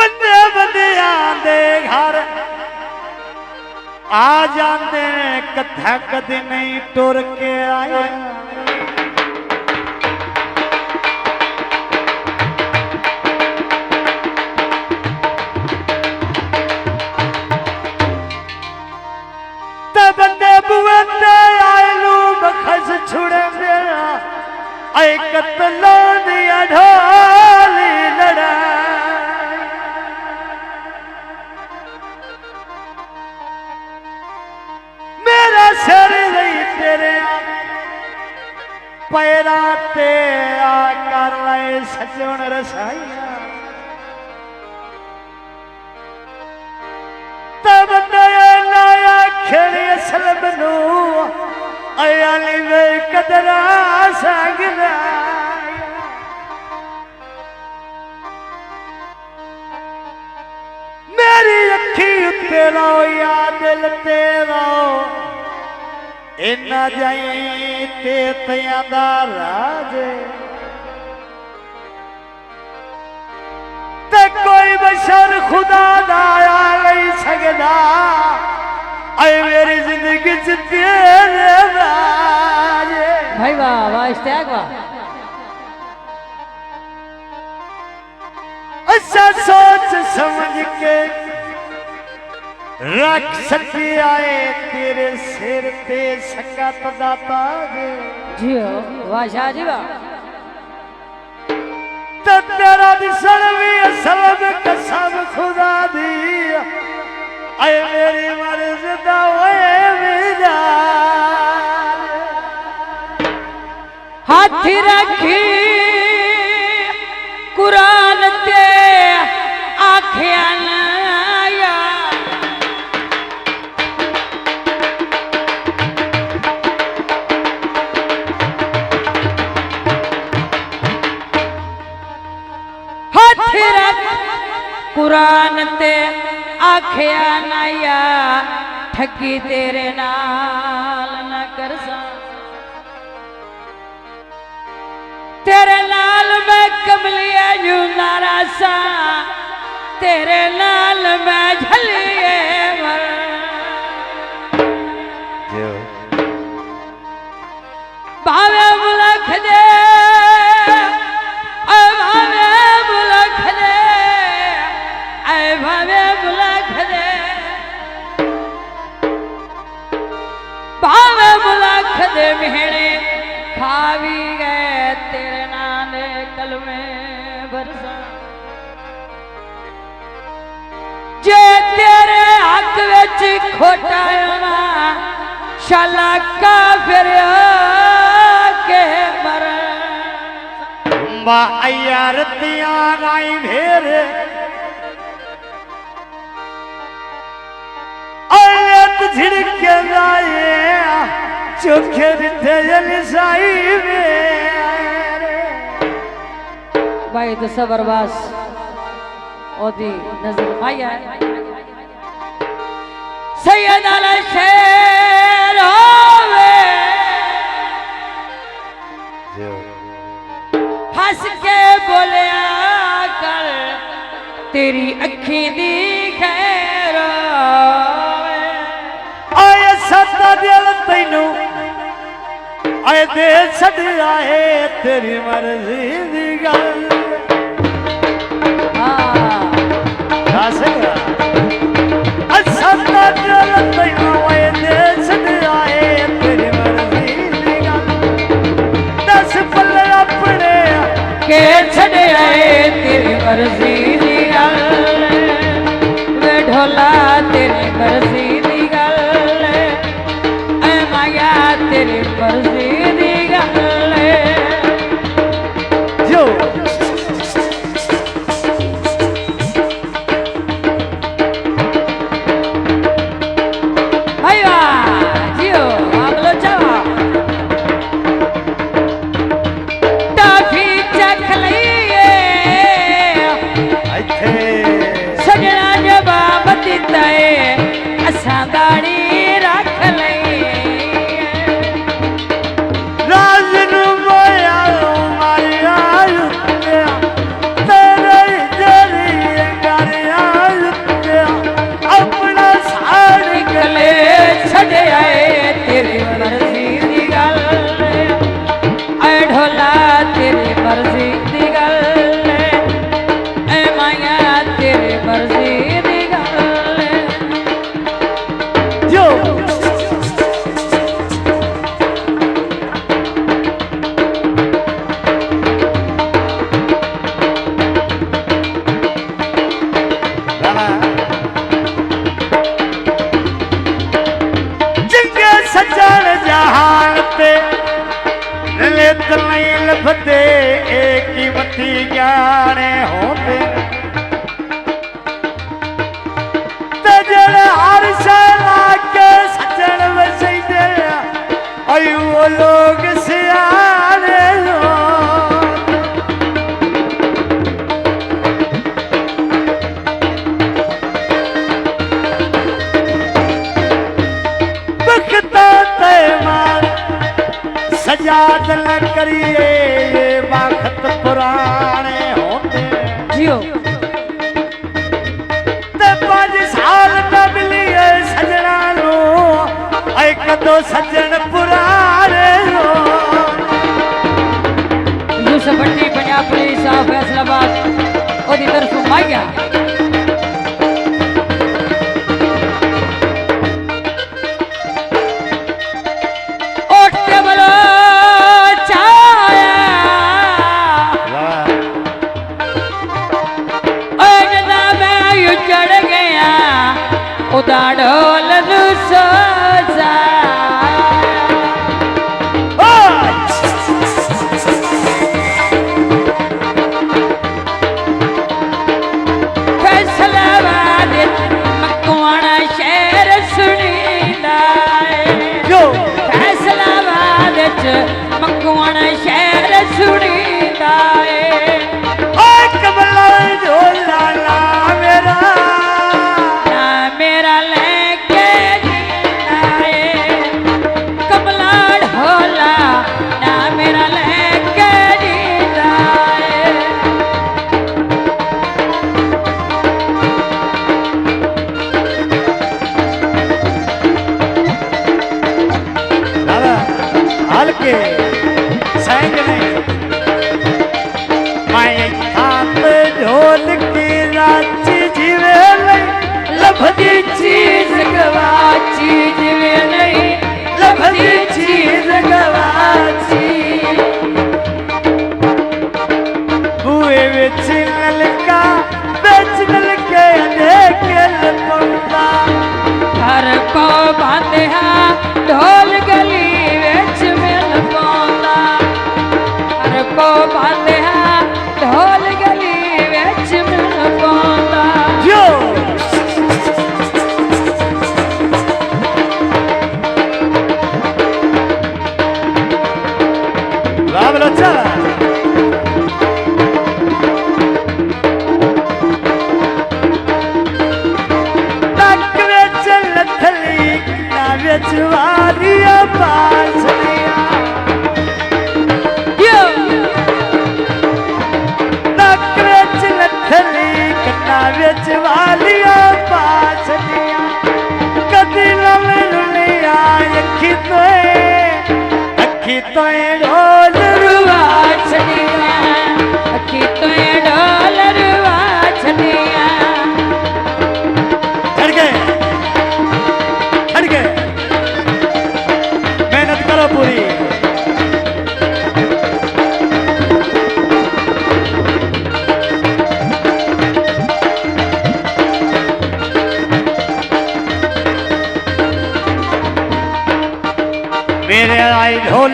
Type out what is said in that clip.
बंदे बंदियां दे घर आ जाते कथा कदी नहीं टुर के आए बंदे बुए आए लू बखस छुड़े मेरा आई कतलों दिया ढोली लड़ाई मेरा सिर नहीं तेरे पैरा ते आ कर लाए सजन रसाइया तब नया खेड़ी सलब नू आयाली वे कदरा संगला मेरी अखी उत्ते रहो या दिल ते रहो इन्ना जाई ते तया दा राज ते कोई बशर खुदा दा आ नहीं सकदा आई मेरी जिंदगी च तेरे राज भाई वाह वाह इश्तियाक वाह अच्छा सोच समझ के रख सकी आए तेरे सिर पे संगत दा ताज जियो वाह शाह जी वाह ते तेरा दिसन भी असल में कसम खुदा दी आए मेरी मर्ज दा ओए मेरा हाथ रखी कुरान ते आखिया नया हाथ रख कुरान ते आखिया नया ठगी तेरे नाल न कर सा तेरे नाल मैं कमलिया जू नारा सा तेरे नाल मैं झलिए मर भावे मुलख दे भावे मुलख दे भावे मुलख दे भावे मुलख दे मेहणे खावी गए तेरे नाले कलमे बरसा जे तेरे हक विच खोटा होना शाला काफिर के मर रतिया नाई भेर आयत झिड़के लाए चोखे दिते साई भाई तो सबरबास ओदी नजर आया सैयद अल शेर होवे हंस के बोलिया कर तेरी अखी दी खैर आए सत्ता दिल तैनू आए दे छड़ आए तेरी मर्जी दी गल सत्ता दिल तैनू आए दे छड़ आए तेरी मर्जी दी गल दस पल्ले अपने के छड़ आए तेरी मर्जी दी गल वे ढोला तेरी मर्जी दी गल ऐ माया तेरी मर्जी दी गल जो भाई वाह जियो आगलो चावा टाफी चख लईए सजना जवाब दिता है असा दाड़ी रख लई राज नू मोया मारिया तेरे जरी कर जियो ते 5 साल न मिली है सजना नो ऐ कदो सजन पुराने नो यूसुफ भट्टी पंजाब पुलिस ऑफ फैसलाबाद ओदी तरफों माया उदा ढोल सोजा फैसलाबाद मकवाना शहर सुनींदा फैसलाबाद मकवाना शहर सुनींदा कमला झोला मेरा लेके आए कमला ढोला ना मेरा लेके आए दादा हल्के सैंग नहीं मैं थाप ढोल की राची जीवे लभदी चीज गवाची जीवे नहीं लभदी चीज गवाची बुए विच नलका बेच नलके देखे लपौंदा घर को बांधिया ढोल गली विच मिल पाਉਂਦਾ घर को बांधिया ढोल गली विच मिल पाਉਂਦਾ जो अच्छा तक विच लथली ना विच वालिया बासलिया तक विच लथली ना विच वालिया बासलिया कदी लवे रुलिया अखी तोए ढोल रुआ छड़िया अखी तोए ढोल रुआ छड़िया छड़ गए मेहनत करो पूरी मेरे आई ढोल